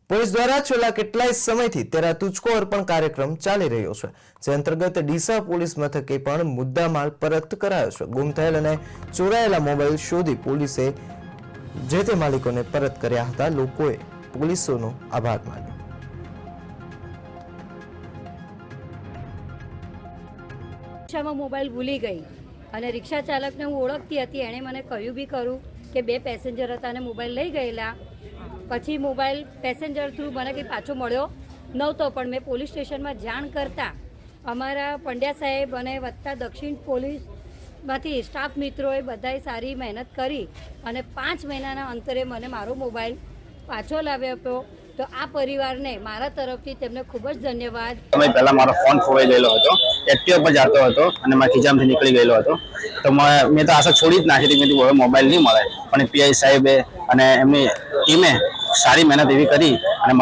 Police દ્વારા છેલ્લા કેટલાય સમયથી તેરા તુચકો અર્પણ કાર્યક્રમ ચાલી રહ્યો છે, જે અંતર્ગત ડીસા પોલીસ મથકે પણ મુદ્દામાલ પરત કરાયો છે। ગુમ થયેલ અને ચોરાયેલા મોબાઈલ શોધી પોલીસે જે તે માલિકોને પરત કર્યા હતા। લોકોએ પોલીસનો આભાર માન્યો। રિક્ષામાં મોબાઈલ ભૂલી ગઈ અને રિક્ષા ચાલકને હું ઓળખતી હતી। એણે મને કહ્યું બી ખરું કે બે પેસેન્જર હતા અને મોબાઈલ લઈ ગયેલા। પછી મોબાઈલ પેસેન્જર થ્રુ મને કંઈ પાછો મળ્યો નહોતો, પણ મેં પોલીસ સ્ટેશનમાં જાણ કરતાં અમારા પંડ્યા સાહેબ અને વત્તા દક્ષિણ પોલીસમાંથી સ્ટાફ મિત્રોએ બધાએ સારી મહેનત કરી અને 5 મહિનાના અંતરે મને મારો મોબાઈલ પાછો લાવ્યો હતો। તો આ પરિવારને મારા તરફથી તેમને ખૂબ જ ધન્યવાદ। સમય પહેલા મારો ફોન ખોવાઈ ગયેલો હતો, એક્ટિવા પર જતો હતો અને મારા ખિસ્સામાંથી નીકળી ગયેલો હતો। તો મેં તો આશા છોડી જ નાખી હતી કે મોબાઈલ નહીં મળે, પણ પીઆઈ સાહેબે અને એમની ટીમે સારી મહેનત એવી કરી